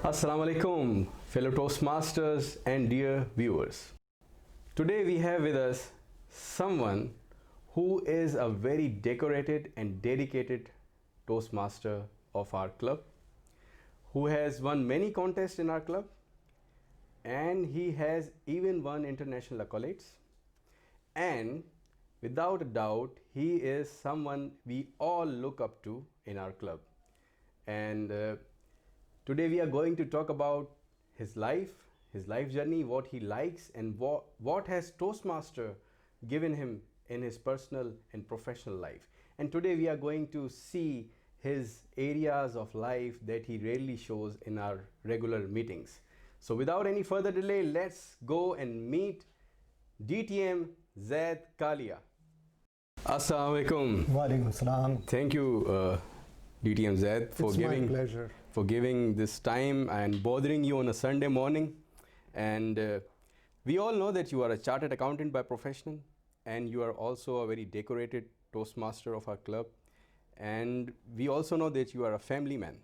Assalamu alaikum, fellow Toastmasters and dear viewers. Today we have with us someone who is a very decorated and dedicated Toastmaster of our club, who has won many contests in our club, and he has even won international accolades. And without a doubt, he is someone we all look up to in our club. And today we are going to talk about his life journey, what he likes, and what has Toastmaster given him in his personal and professional life. And today we are going to see his areas of life that he rarely shows in our regular meetings. So without any further delay, let's go and meet DTM Zaid Kaliya. Assalamu alaikum. Walaikum salam. Thank you, DTM Zaid, for giving this time and bothering you on a Sunday morning. And we all know that you are a chartered accountant by profession, and you are also a very decorated Toastmaster of our club. And we also know that you are a family man.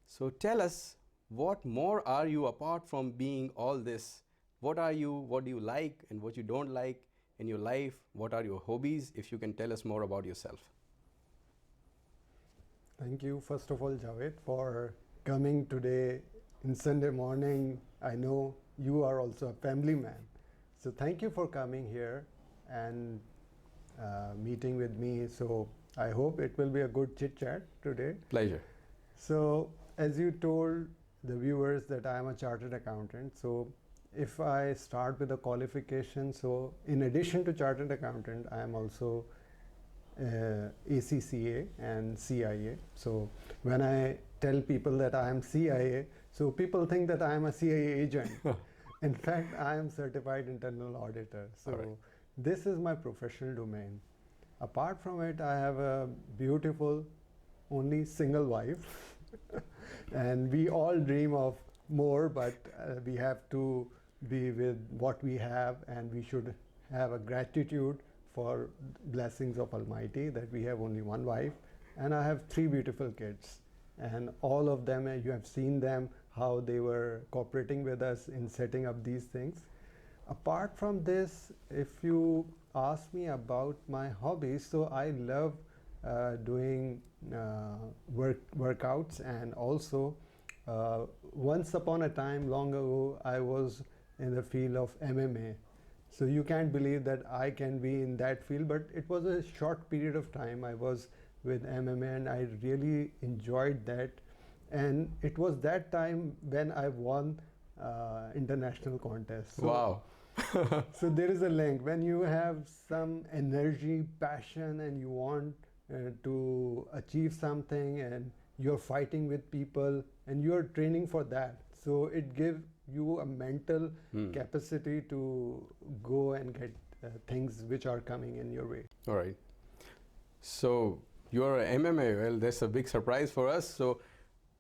So tell us, what more are you apart from being all this? What are you, what do you like and what you don't like in your life? What are your hobbies? If you can tell us more about yourself. Thank you, first of all, Javed, for coming today in Sunday morning. I know you are also a family man. So thank you for coming here and meeting with me. So I hope it will be a good chit chat today. Pleasure. So as you told the viewers that I am a chartered accountant. So if I start with a qualification, so in addition to chartered accountant, I am also ACCA and CIA. So when I tell people that I am CIA, so people think that I am a CIA agent. In fact, I am certified internal auditor. So this is my professional domain. Apart from it, I have a beautiful, only single wife. And we all dream of more, but we have to be with what we have, and we should have a gratitude for blessings of Almighty that we have only one wife. And I have 3 beautiful kids, and all of them, you have seen them, how they were cooperating with us in setting up these things. Apart from this, if you ask me about my hobbies, so I love doing workouts, and also once upon a time long ago I was in the field of MMA. So you can't believe that I can be in that field, but it was a short period of time I was with MMA, and I really enjoyed that. And it was that time when I won international contests. So, wow. So there is a link. When you have some energy, passion, and you want to achieve something, and you're fighting with people, and you're training for that. So it gives you a mental capacity to go and get things which are coming in your way. All right. So you're an MMA. Well, that's a big surprise for us. So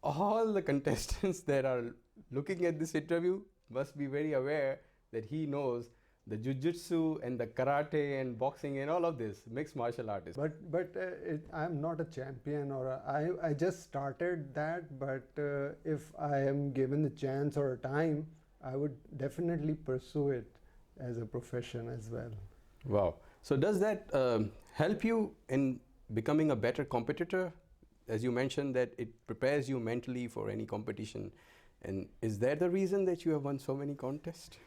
all the contestants that are looking at this interview must be very aware that he knows the jiu-jitsu and the karate and boxing and all of this, mixed martial artists. But I'm not a champion, or I just started that, but if I am given the chance or a time, I would definitely pursue it as a profession as well. Wow. So does that help you in becoming a better competitor? As you mentioned that it prepares you mentally for any competition. And is that the reason that you have won so many contests?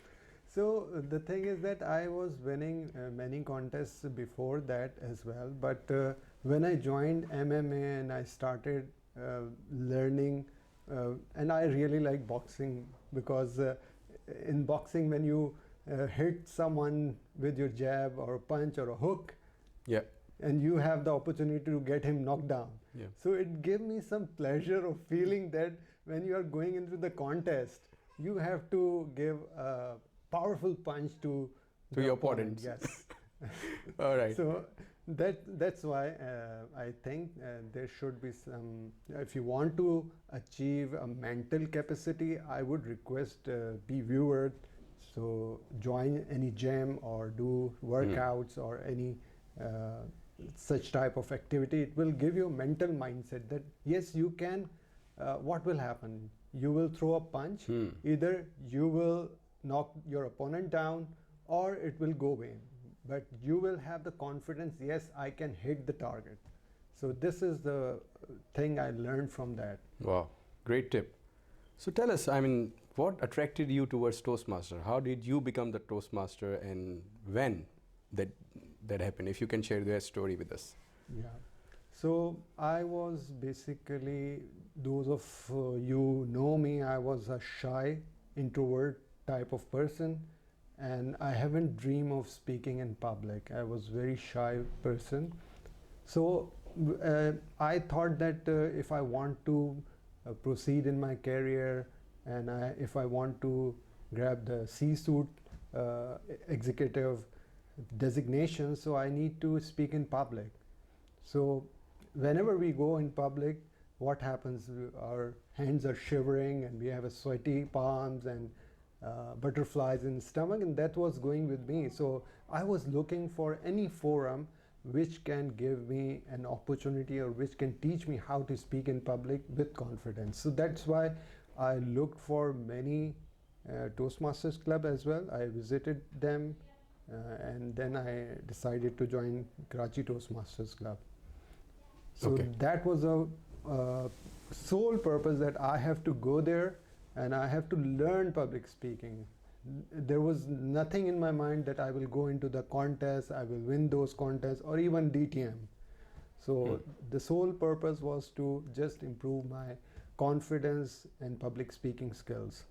So the thing is that I was winning many contests before that as well, but when I joined MMA and I started learning, and I really like boxing, because in boxing when you hit someone with your jab or a punch or a hook, yeah, and you have the opportunity to get him knocked down. Yeah. So it gave me some pleasure of feeling that when you are going into the contest, you have to give a powerful punch to your opponent. Yes. All right. So that's why I think there should be some, if you want to achieve a mental capacity, I would request be viewer, so join any gym or do workouts or any such type of activity. It will give you a mental mindset that yes, you can, what will happen? you will throw a punch, either you will knock your opponent down or it will go away. But you will have the confidence, yes, I can hit the target. So this is the thing I learned from that. Wow, great tip. So tell us, I mean, what attracted you towards Toastmaster? How did you become the Toastmaster, and when that happened? If you can share that story with us. Yeah. So I was basically, those of you know me, I was a shy, introvert type of person, and I haven't dreamed of speaking in public. I was very shy person. So I thought that if I want to proceed in my career, and if I want to grab the C-suite executive designation, so I need to speak in public. So whenever we go in public, what happens? Our hands are shivering and we have a sweaty palms and butterflies in the stomach, and that was going with me. So I was looking for any forum which can give me an opportunity or which can teach me how to speak in public with confidence. So that's why I looked for many Toastmasters club as well. I visited them and then I decided to join Karachi Toastmasters club. So that was a sole purpose, that I have to go there and I have to learn public speaking. There was nothing in my mind that I will go into the contest, I will win those contests, or even DTM. So the sole purpose was to just improve my confidence and public speaking skills.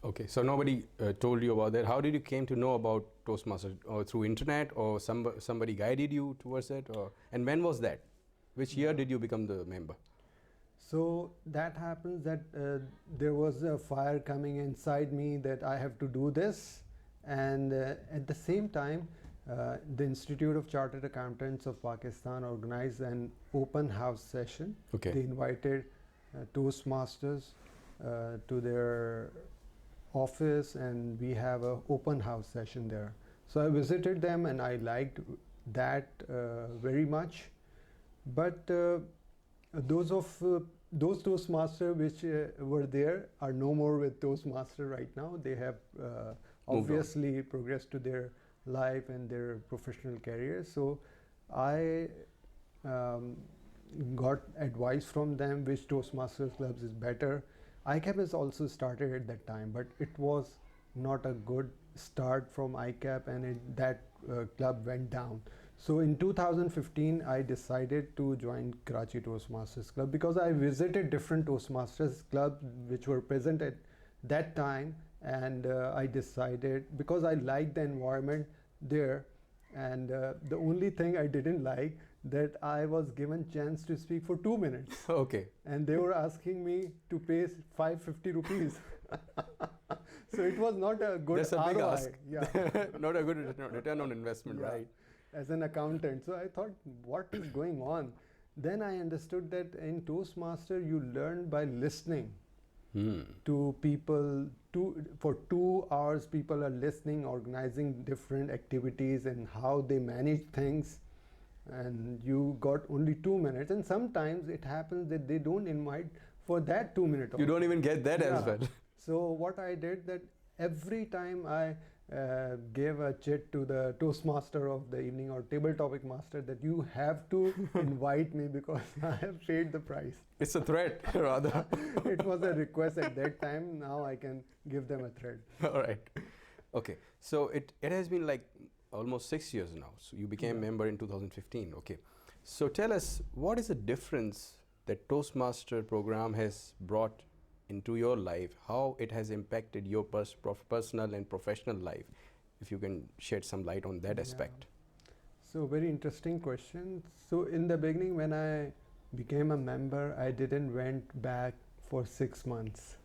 Okay, so nobody told you about that. How did you came to know about Toastmasters? Or through internet, or somebody guided you towards it? And when was that? Which year did you become the member? So that happens that there was a fire coming inside me that I have to do this, and at the same time the Institute of Chartered Accountants of Pakistan organized an open house session. They invited Toastmasters to their office, and we have an open house session there. So I visited them and I liked that very much. But those Toastmasters which were there are no more with Toastmaster right now. They have obviously progressed to their life and their professional career. So I got advice from them which Toastmasters clubs is better. ICAP has also started at that time, but it was not a good start from ICAP, and that club went down. So in 2015, I decided to join Karachi Toastmasters Club because I visited different Toastmasters clubs which were present at that time, and I decided, because I liked the environment there, and the only thing I didn't like, that I was given chance to speak for 2 minutes. And they were asking me to pay 550 rupees. So it was not a good ROI. Big ask. Yeah. Not a good return on investment, right? As an accountant. So I thought, what is going on? Then I understood that in Toastmaster, you learn by listening to people. For 2 hours, people are listening, organizing different activities and how they manage things. And you got only 2 minutes. And sometimes it happens that they don't invite for that 2 minutes. You don't even get that as well. So what I did, that every time I gave a chit to the Toastmaster of the evening or table topic master that you have to invite me because I have paid the price. It's a threat, rather. It was a request at that time. Now I can give them a threat. All right. Okay. So it has been like almost 6 years now. So you became a member in 2015. Okay. So tell us, what is the difference that Toastmaster program has brought into your life, how it has impacted your personal and professional life, if you can shed some light on that aspect. So very interesting question. So in the beginning, when I became a member, I didn't went back for 6 months.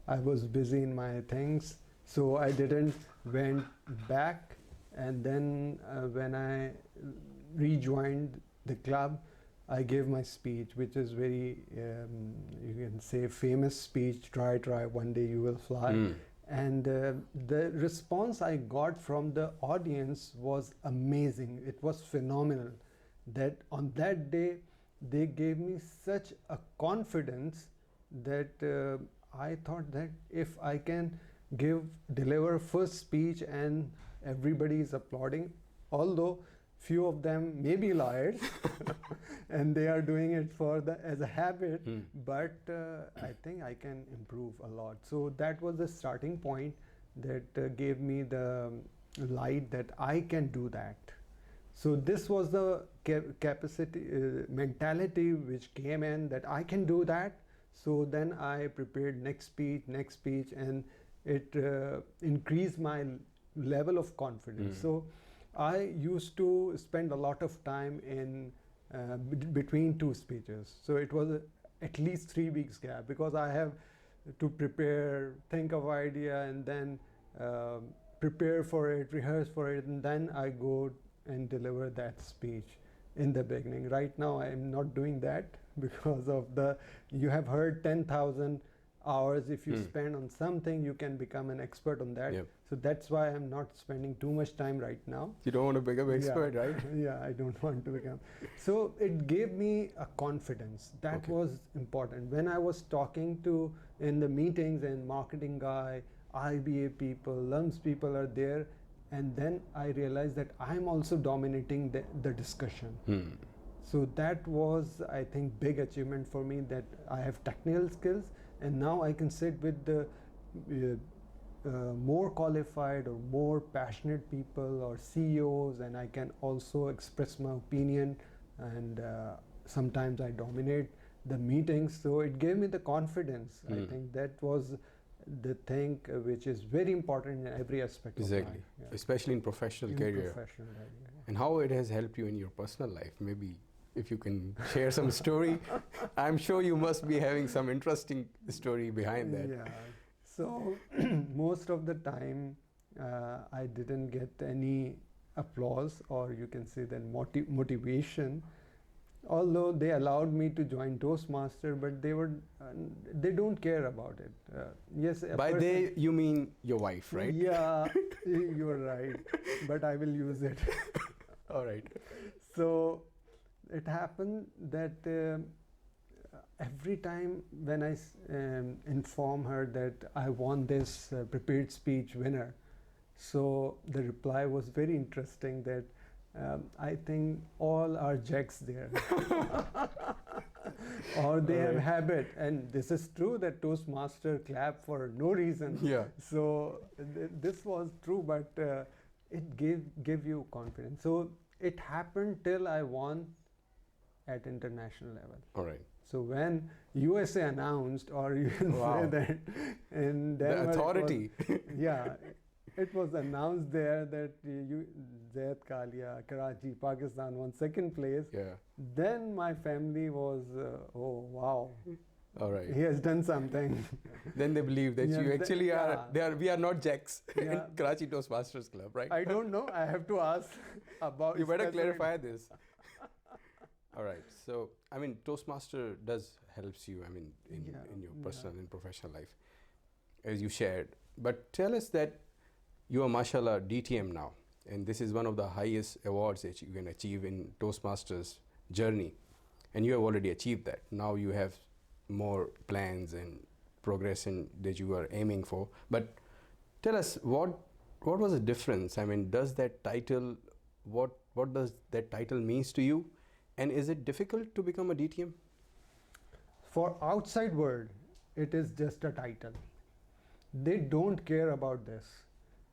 I was busy in my things, so I didn't went back. And then when I rejoined the club, I gave my speech, which is very, you can say, famous speech, try, one day you will fly. And the response I got from the audience was amazing. It was phenomenal. That on that day, they gave me such a confidence that I thought that if I can deliver first speech and everybody is applauding, although few of them may be liars and they are doing it as a habit, but I think I can improve a lot. So that was the starting point that gave me the light that I can do that. So this was the capacity, mentality which came in, that I can do that. So then I prepared next speech, and it increased my level of confidence. So I used to spend a lot of time in between two speeches. So it was at least 3 weeks gap, because I have to prepare, think of idea, and then prepare for it, rehearse for it, and then I go and deliver that speech in the beginning. Right now I am not doing that because of you have heard 10,000 hours. If you spend on something, you can become an expert on that. Yep. So that's why I'm not spending too much time right now. You don't want to become expert, right? Yeah, I don't want to become. So it gave me a confidence. That was important. When I was talking in the meetings, and marketing guy, IBA people, LUMS people are there, and then I realized that I'm also dominating the discussion. So that was, I think, big achievement for me, that I have technical skills, and now I can sit with the more qualified or more passionate people or CEOs, and I can also express my opinion, and sometimes I dominate the meetings. So it gave me the confidence. I think that was the thing which is very important in every aspect of life. Yeah. Especially in professional career. And how it has helped you in your personal life. Maybe if you can share some story. I'm sure you must be having some interesting story behind that. Yeah. So most of the time I didn't get any applause, or you can say that motivation, although they allowed me to join Toastmaster, but they don't care about it. Yes. By they, you mean your wife, right? Yeah, you're right, but I will use it. All right. So it happened that every time when I inform her that I won this prepared speech winner, so the reply was very interesting, that I think all are jacks there. Or they have habit, and this is true, that Toastmaster clap for no reason. Yeah. So this was true, but it gave you confidence. So it happened till I won at international level. All right. So when USA announced, or you can say that in Denver, the authority. It was announced there that Zaid Kaliya, Karachi, Pakistan won second place. Yeah. Then my family was, oh wow, all right. he has done something. Then they believe that you actually we are not jacks in Karachi Toastmasters Club, right? I don't know. I have to ask about. You better clarify this. All right. So, I mean, Toastmaster helps you, I mean, in your personal and professional life, as you shared. But tell us that you are, mashallah, DTM now, and this is one of the highest awards that you can achieve in Toastmasters journey, and you have already achieved that. Now you have more plans and progression that you are aiming for. But tell us, what was the difference? I mean, does that title, what does that title means to you? And is it difficult to become a DTM? For outside world, it is just a title. They don't care about this.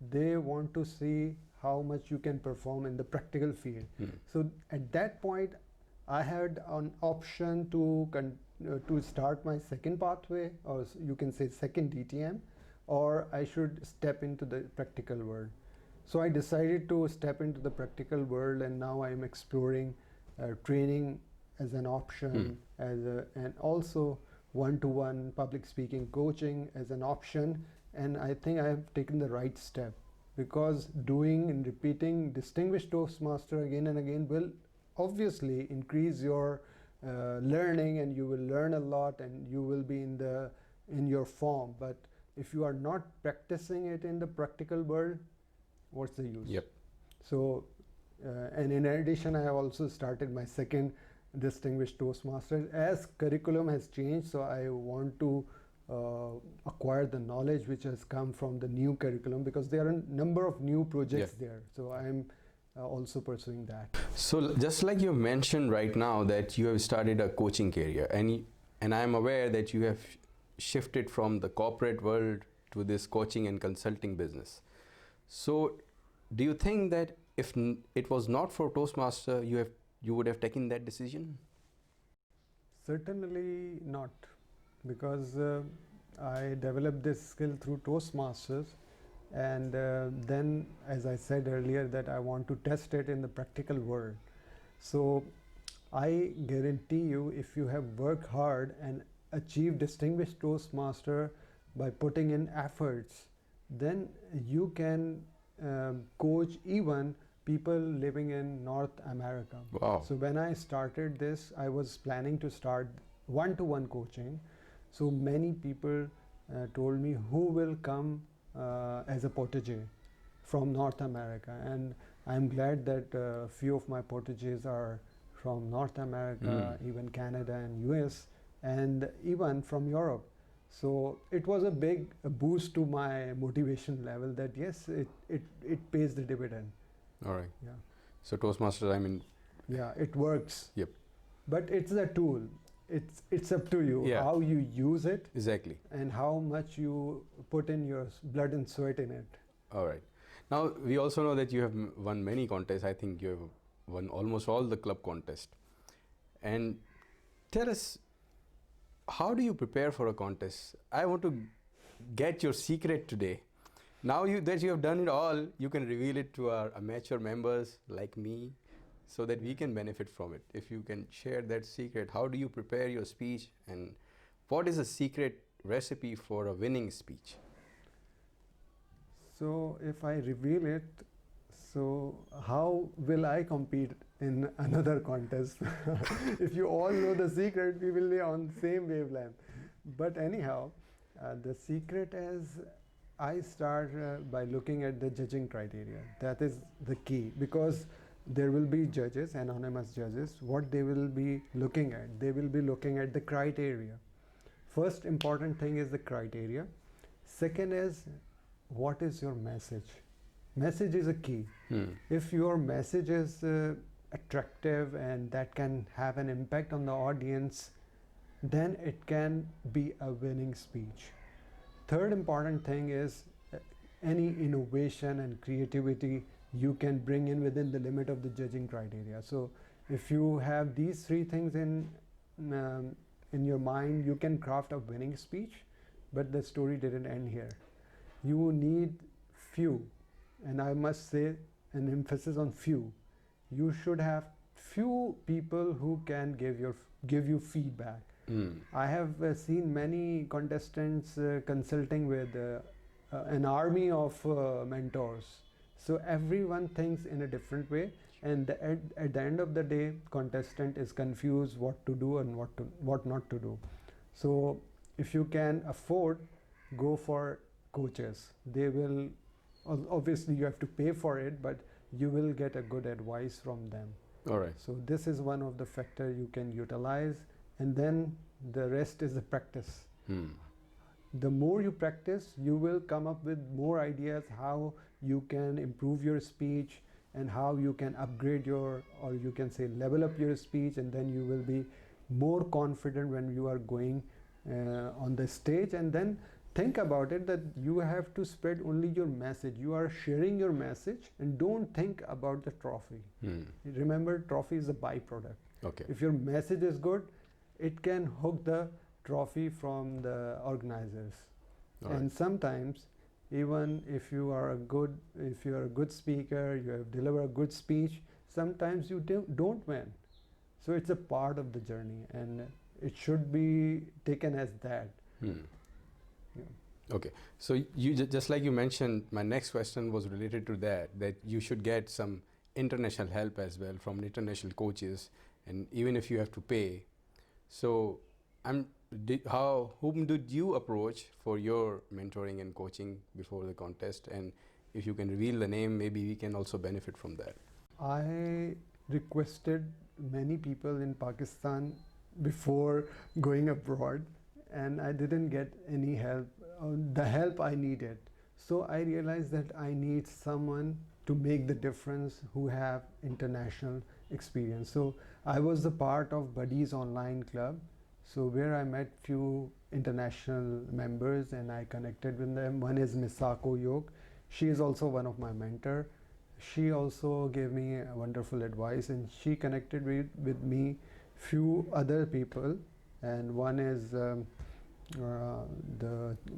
They want to see how much you can perform in the practical field. So at that point, I had an option to start my second pathway, or you can say second DTM, or I should step into the practical world. So I decided to step into the practical world, and now I am exploring training as an option, and also one-to-one public speaking coaching as an option. And I think I have taken the right step, because doing and repeating distinguished Toastmaster again and again will obviously increase your learning, and you will learn a lot, and you will be in your form. But if you are not practicing it in the practical world, what's the use? Yep. So and in addition, I have also started my second distinguished Toastmaster. As curriculum has changed, so I want to acquire the knowledge which has come from the new curriculum, because there are a number of new projects there. So I'm also pursuing that. So just like you mentioned right now that you have started a coaching career, and I'm aware that you have shifted from the corporate world to this coaching and consulting business. So do you think that if it was not for Toastmaster, you would have taken that decision? Certainly not, because I developed this skill through Toastmasters, and then, as I said earlier, that I want to test it in the practical world. So I guarantee you, if you have worked hard and achieved distinguished Toastmaster by putting in efforts, then you can coach even people living in North America. Wow. So when I started this, I was planning to start one-to-one coaching. So many people told me who will come as a protege from North America, and I'm glad that a few of my proteges are from North America, even Canada and US, and even from Europe. So it was a big boost to my motivation level that yes, it pays the dividend. All right. Yeah. So Toastmasters, I mean. Yeah, it works. Yep. But it's a tool. It's up to you how you use it. Exactly. And how much you put in your blood and sweat in it. All right. Now we also know that you have won many contests. I think you have won almost all the club contests. And tell us, how do you prepare for a contest? I want to get your secret today. Now that you have done it all, you can reveal it to our amateur members like me, so that we can benefit from it. If you can share that secret, how do you prepare your speech, and what is a secret recipe for a winning speech? So if I reveal it, so how will I compete in another contest? If you all know the secret, we will be on the same wavelength. But anyhow, the secret is I start by looking at the judging criteria. That is the key, because there will be judges, anonymous judges. What they will be looking at? They will be looking at the criteria. First important thing is the criteria. Second is, what is your message? Message is a key. If your message is attractive and that can have an impact on the audience, then it can be a winning speech. Third important thing is any innovation and creativity you can bring in within the limit of the judging criteria. So if you have these three things in your mind, you can craft a winning speech. But the story didn't end here. You need few, and I must say an emphasis on few. You should have few people who can give you feedback. I have seen many contestants consulting with an army of mentors. So everyone thinks in a different way, and at the end of the day, contestant is confused what to do and what not to do. So if you can afford, go for coaches. They will, obviously you have to pay for it, but you will get a good advice from them. All right. So this is one of the factors you can utilize, and then the rest is the practice. The more you practice, you will come up with more ideas how you can improve your speech and how you can upgrade or you can say level up your speech, and then you will be more confident when you are going on the stage. And then think about it that you have to spread only your message. You are sharing your message, and don't think about the trophy. Remember, trophy is a byproduct. Okay. If your message is good, it can hook the trophy from the organizers. And sometimes, even if you are a good speaker, you have delivered a good speech, sometimes you don't win. So it's a part of the journey, and it should be taken as that. Okay, so you just like you mentioned, my next question was related to that you should get some international help as well from international coaches, and even if you have to pay. So whom did you approach for your mentoring and coaching before the contest? And if you can reveal the name, maybe we can also benefit from that. I requested many people in Pakistan before going abroad, and I didn't get any help, the help I needed. So I realized that I need someone to make the difference who have international experience. So I was the part of Buddies online club, so where I met few international members and I connected with them. One is Misako Yog. She is also one of my mentor. She also gave me wonderful advice, and she connected with me few other people, and one is the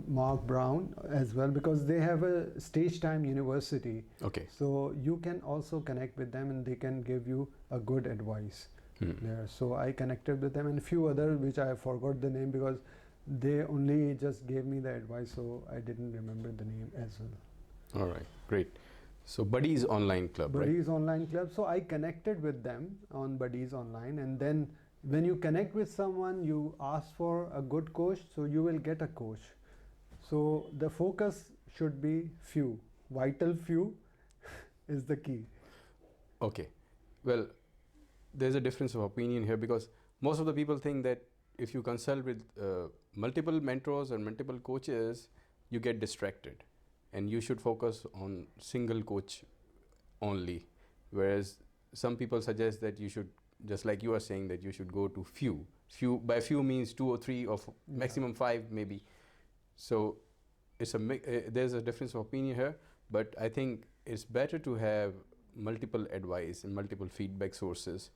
Mark Brown as well, because they have a stage time university. Okay. So you can also connect with them and they can give you a good advice there. So I connected with them and a few other which I forgot the name because they only just gave me the advice, so I didn't remember the name as well. All right, great. So Buddies Online Club, right? Buddies Online Club. So I connected with them on Buddies Online, and then when you connect with someone, you ask for a good coach, so you will get a coach. So the focus should be few, vital few is the key. Okay. Well, there's a difference of opinion here because most of the people think that if you consult with multiple mentors or multiple coaches, you get distracted and you should focus on single coach only. Whereas some people suggest that you should, just like you are saying, that you should go to few. By few means 2 or 3 or maximum 5 maybe. So it's there's a difference of opinion here, but I think it's better to have multiple advice and multiple feedback sources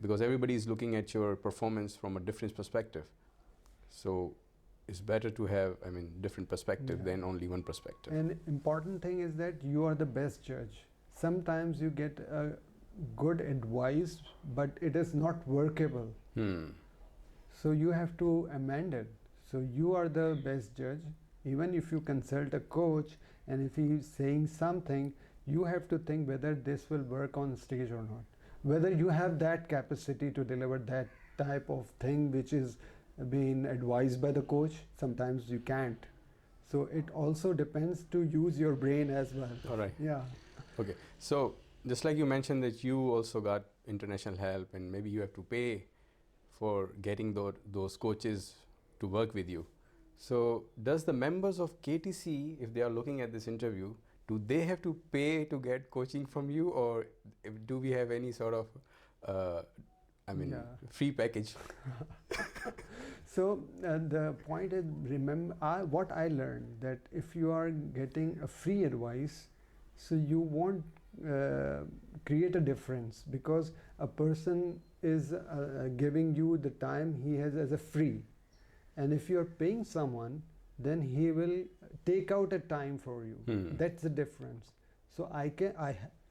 because everybody is looking at your performance from a different perspective. So it's better to have, different perspective than only one perspective. And important thing is that you are the best judge. Sometimes you get a good advice, but it is not workable. So you have to amend it. So you are the best judge. Even if you consult a coach and if he is saying something, you have to think whether this will work on stage or not. Whether you have that capacity to deliver that type of thing which is being advised by the coach. Sometimes you can't. So it also depends to use your brain as well. All right. Yeah. Okay. So just like you mentioned that you also got international help and maybe you have to pay for getting those coaches to work with you. So does the members of KTC, if they are looking at this interview, do they have to pay to get coaching from you, or do we have any sort of free package? So the point is, remember what I learned, that if you are getting a free advice, so you won't create a difference because a person is giving you the time he has as a free, and if you are paying someone, then he will take out a time for you. That's the difference. So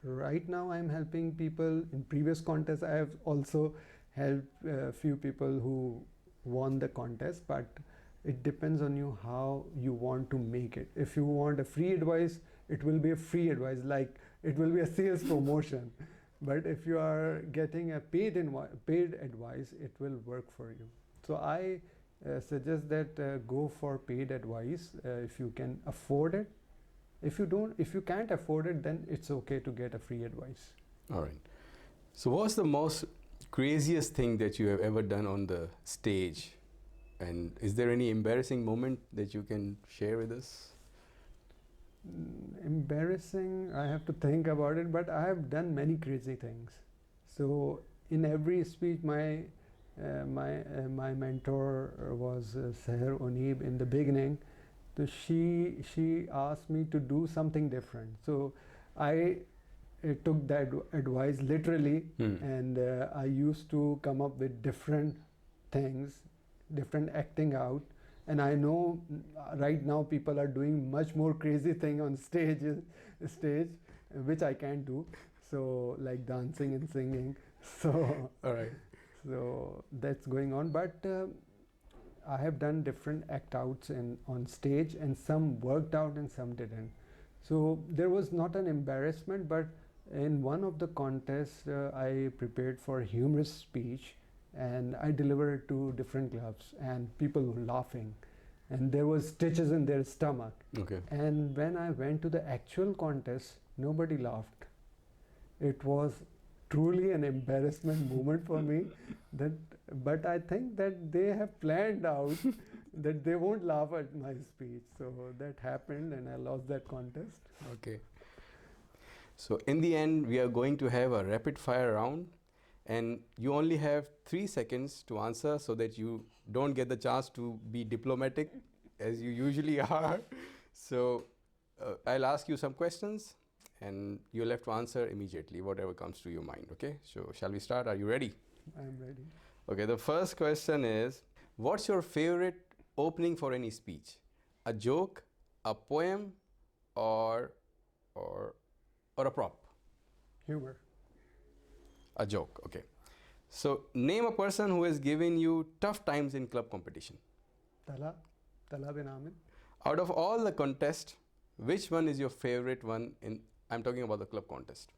right now I'm helping people. In previous contests I have also helped a few people who won the contest, but it depends on you how you want to make it. If you want a free advice, it will be a free advice, like it will be a sales promotion. But if you are getting a paid advice, it will work for you. So I suggest that go for paid advice if you can afford it. If you can't afford it, then it's okay to get a free advice. All right. So what's the most craziest thing that you have ever done on the stage? And is there any embarrassing moment that you can share with us? Embarrassing, I have to think about it, but I have done many crazy things. So in every speech, my mentor was Seher Onib in the beginning. So she asked me to do something different. So I took that advice literally, and I used to come up with different things, different acting out. And I know right now people are doing much more crazy thing on stage, which I can't do. So like dancing and singing. So all right. So that's going on, but I have done different act outs on stage, and some worked out and some didn't. So there was not an embarrassment, but in one of the contests I prepared for a humorous speech, and I delivered it to different clubs, and people were laughing, and there was stitches in their stomach. Okay. And when I went to the actual contest, nobody laughed. It was truly an embarrassment moment for me, that but I think that they have planned out that they won't laugh at my speech. So that happened and I lost that contest. Okay. So in the end, we are going to have a rapid fire round, and you only have 3 seconds to answer so that you don't get the chance to be diplomatic as you usually are. So I'll ask you some questions and you'll have to answer immediately, whatever comes to your mind. Okay, so shall we start? Are you ready? I'm ready. Okay, the first question is, what's your favorite opening for any speech? A joke, a poem, or a prop? Humor. A joke, okay. So name a person who has given you tough times in club competition. Tala bin Amir. Out of all the contests, which one is your favorite one I'm talking about the club contest.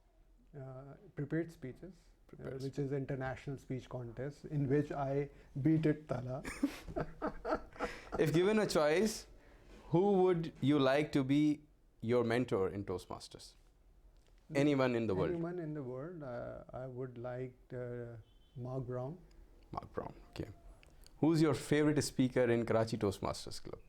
Prepared speeches, which is international speech contest in which I beat it Tala. If given a choice, who would you like to be your mentor in Toastmasters? Anyone in the world? Anyone in the world. I would like Mark Brown. Mark Brown, okay. Who's your favorite speaker in Karachi Toastmasters Club?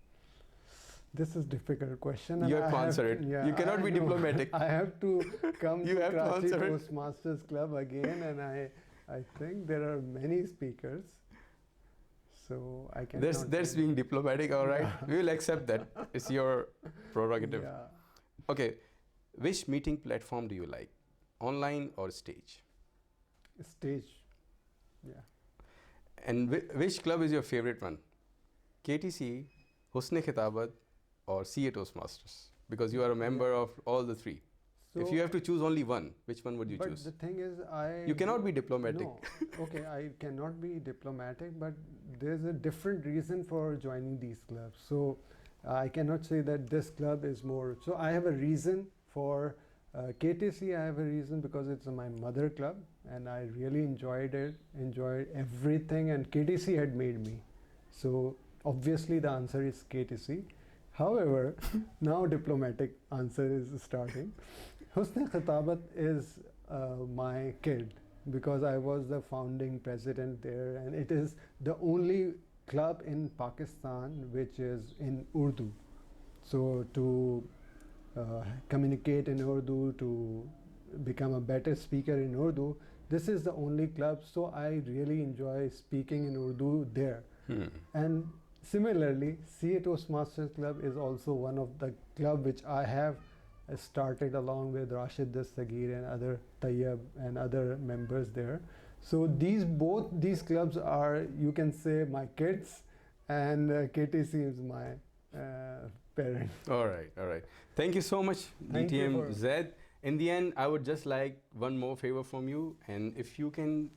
This is a difficult question. You have to answer it. Yeah, you cannot be diplomatic. I have to come you to have Karachi to Toastmasters Club again, and I think there are many speakers. So I can. That's being diplomatic, all right. Yeah. We will accept that. It's your prerogative. Yeah. Okay. Which meeting platform do you like? Online or stage? Stage. Yeah. And which club is your favorite one? KTC, Husn Khitabat, or CA Toastmasters? Because you are a member of all the 3. So if you have to choose only one, which one would you choose? But the thing is, you cannot be diplomatic. No. Okay, I cannot be diplomatic, but there's a different reason for joining these clubs. So I cannot say that this club is more. So I have a reason for KTC. I have a reason because it's my mother club, and I really enjoyed it, enjoyed everything, and KTC had made me. So obviously the answer is KTC. However, now diplomatic answer is starting. Husn Khitabat is my kid because I was the founding president there, and it is the only club in Pakistan which is in Urdu. So to communicate in Urdu, to become a better speaker in Urdu, this is the only club. So I really enjoy speaking in Urdu there. And similarly, CA Toastmasters Club is also one of the club which I have started along with Rashid Dastagir and other Tayyab and other members there. So both these clubs are, you can say, my kids, and KTC is my parent. All right. Thank you so much, DTM Zaid. In the end, I would just like one more favor from you, and if you can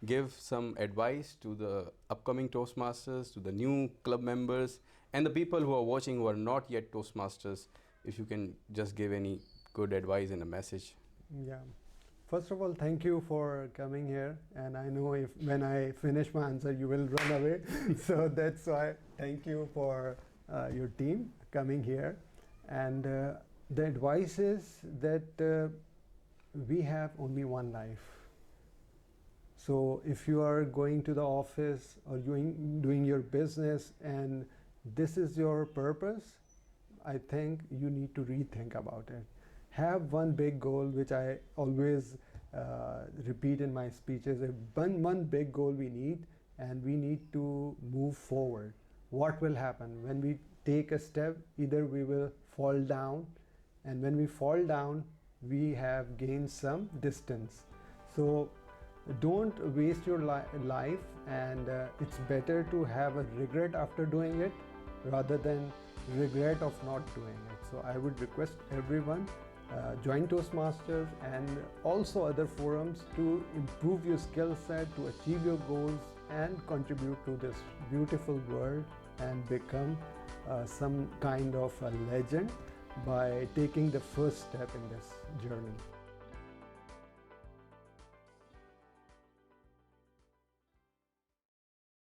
give some advice to the upcoming Toastmasters, to the new club members, and the people who are watching who are not yet Toastmasters, if you can just give any good advice and a message. Yeah. First of all, thank you for coming here, and I know if when I finish my answer, you will run away. So that's why thank you for your team coming here. And the advice is that we have only one life. So if you are going to the office or doing your business and this is your purpose, I think you need to rethink about it. Have one big goal, which I always repeat in my speeches. One big goal we need, and we need to move forward. What will happen when we take a step? Either we will fall down, and when we fall down, we have gained some distance. So don't waste your life, and it's better to have a regret after doing it rather than regret of not doing it. So I would request everyone join Toastmasters and also other forums to improve your skill set, to achieve your goals and contribute to this beautiful world and become some kind of a legend by taking the first step in this journey.